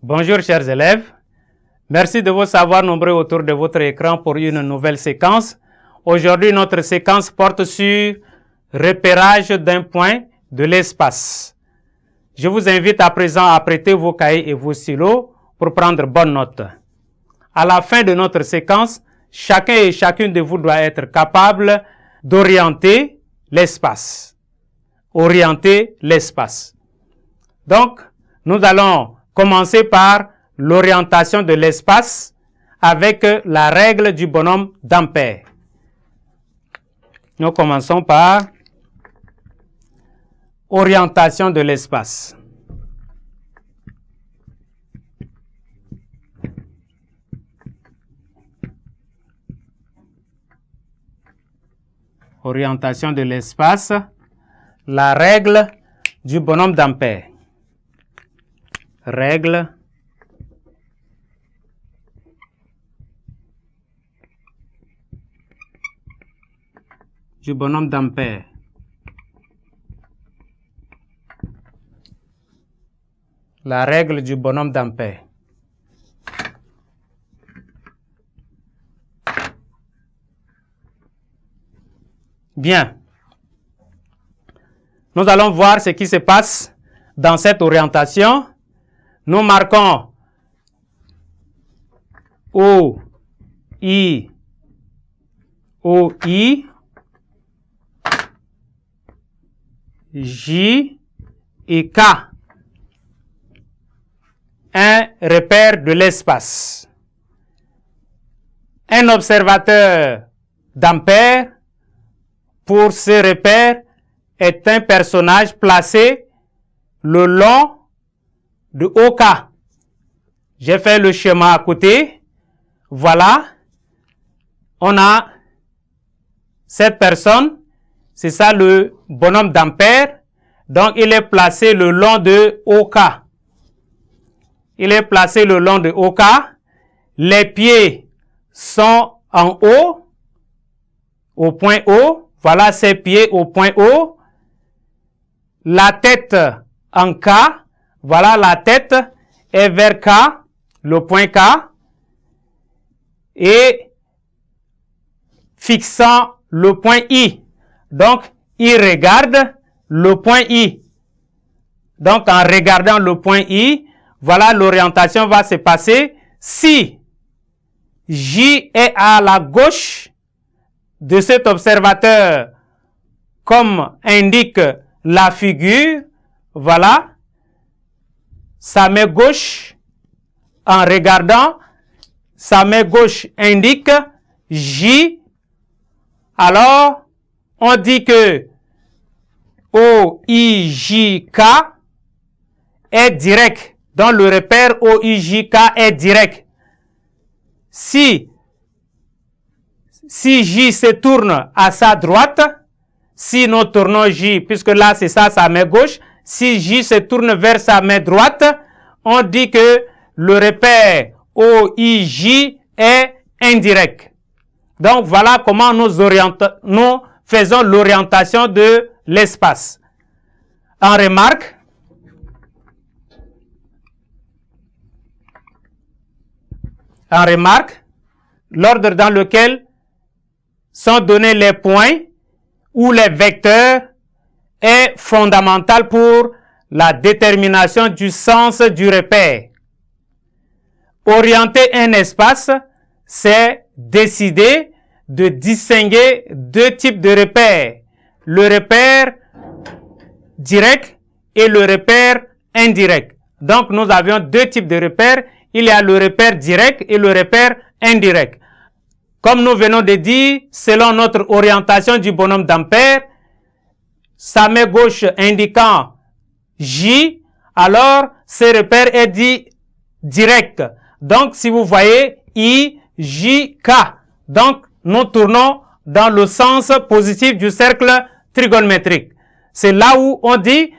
Bonjour chers élèves, merci de vous savoir nombreux autour de votre écran pour une nouvelle séquence. Aujourd'hui, notre séquence porte sur repérage d'un point de l'espace. Je vous invite à présent à prêter vos cahiers et vos stylos pour prendre bonne note. À la fin de notre séquence, chacun et chacune de vous doit être capable d'orienter l'espace. Orienter l'espace. Donc, nous allons commencer par l'orientation de l'espace avec la règle du bonhomme d'Ampère. Nous commençons par orientation de l'espace. Orientation de l'espace, la règle du bonhomme d'Ampère. Règle du bonhomme d'Ampère. La règle du bonhomme d'Ampère. Bien. Nous allons voir ce qui se passe dans cette orientation. Nous marquons O, I, J et K. Un repère de l'espace. Un observateur d'Ampère, pour ce repère, est un personnage placé le long de OK. J'ai fait le schéma à côté. Voilà. On a cette personne. C'est ça le bonhomme d'Ampère. Donc, il est placé le long de OK. Il est placé le long de OK. Les pieds sont en haut, au point O. Voilà ses pieds au point O. La tête en K. Voilà la tête est vers K, le point K. Et fixant le point I. Donc, il regarde le point I. Donc, en regardant le point I, voilà l'orientation va se passer. Si J est à la gauche de cet observateur, comme indique la figure, voilà, sa main gauche, en regardant, sa main gauche indique J. Alors, on dit que OIJK est direct. Donc, le repère OIJK est direct. Si J se tourne à sa droite, si nous tournons J, puisque là c'est ça sa main gauche, si J se tourne vers sa main droite, on dit que le repère OIJ est indirect. Donc voilà comment nous faisons l'orientation de l'espace. En remarque, l'ordre dans lequel sont donnés les points ou les vecteurs est fondamental pour la détermination du sens du repère. Orienter un espace, c'est décider de distinguer deux types de repères. Le repère direct et le repère indirect. Donc, nous avions deux types de repères. Il y a le repère direct et le repère indirect. Comme nous venons de dire, selon notre orientation du bonhomme d'Ampère, sa main gauche indiquant J, alors ce repère est dit direct. Donc, si vous voyez I, J, K. Donc, nous tournons dans le sens positif du cercle trigonométrique. C'est là où on dit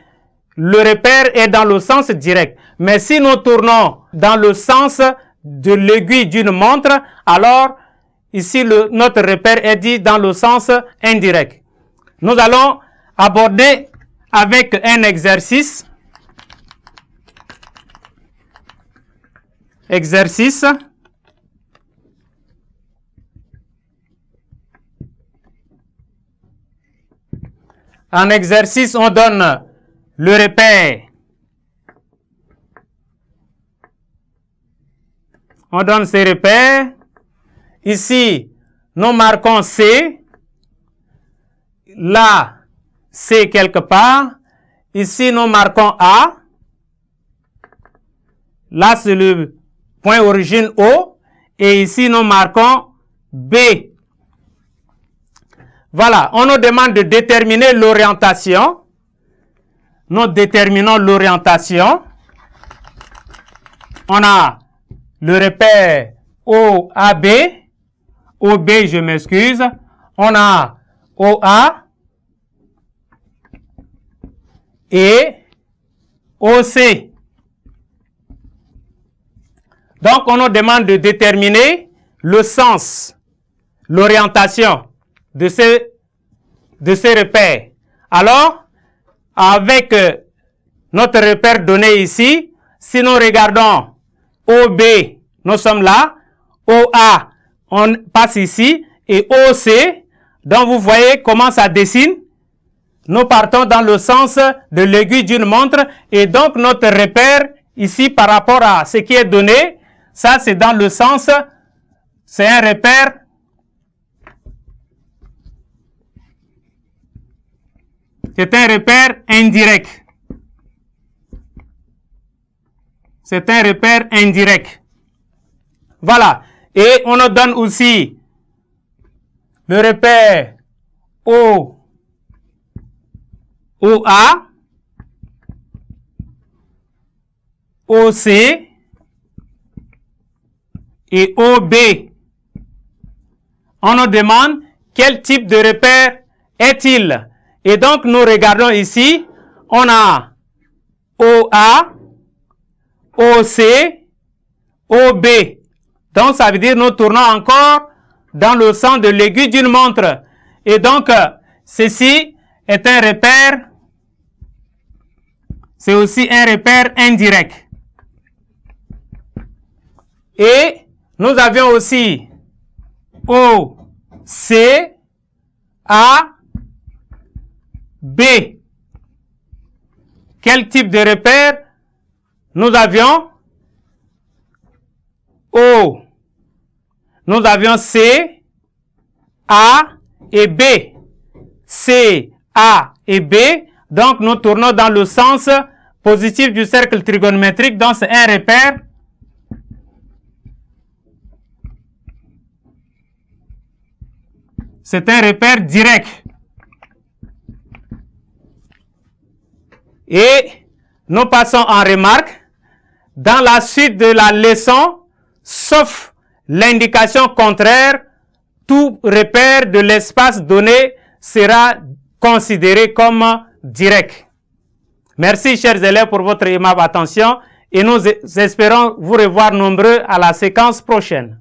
le repère est dans le sens direct. Mais si nous tournons dans le sens de l'aiguille d'une montre, alors ici notre repère est dit dans le sens indirect. Nous allons aborder avec un exercice exercice. En exercice, on donne le repère. On donne ces repères. Ici, nous marquons C. Là, C quelque part. Ici, nous marquons A. Là, c'est le point origine O. Et ici, nous marquons B. Voilà, on nous demande de déterminer l'orientation. Nous déterminons l'orientation. On a le repère OAB. OB, je m'excuse. On a OA et OC. Donc, on nous demande de déterminer le sens, l'orientation de ces repères. Alors, avec notre repère donné ici, si nous regardons OB, nous sommes là, OA, on passe ici, et OC, donc vous voyez comment ça dessine. Nous partons dans le sens de l'aiguille d'une montre, et donc notre repère ici par rapport à ce qui est donné, ça c'est dans le sens, c'est un repère indirect. C'est un repère indirect. Voilà. Et on nous donne aussi le repère OA, OC et OB. On nous demande quel type de repère est-il. Et donc, nous regardons ici, on a OA, OC, OB. Donc, ça veut dire nous tournons encore dans le sens de l'aiguille d'une montre. Et donc, ceci est un repère, c'est aussi un repère indirect. Et nous avions aussi OC, A, B. Quel type de repère nous avions? O. Nous avions C, A et B. C, A et B. Donc, nous tournons dans le sens positif du cercle trigonométrique. Donc, c'est un repère. C'est un repère direct. Et nous passons en remarque. Dans la suite de la leçon, sauf l'indication contraire, tout repère de l'espace donné sera considéré comme direct. Merci, chers élèves, pour votre aimable attention et nous espérons vous revoir nombreux à la séquence prochaine.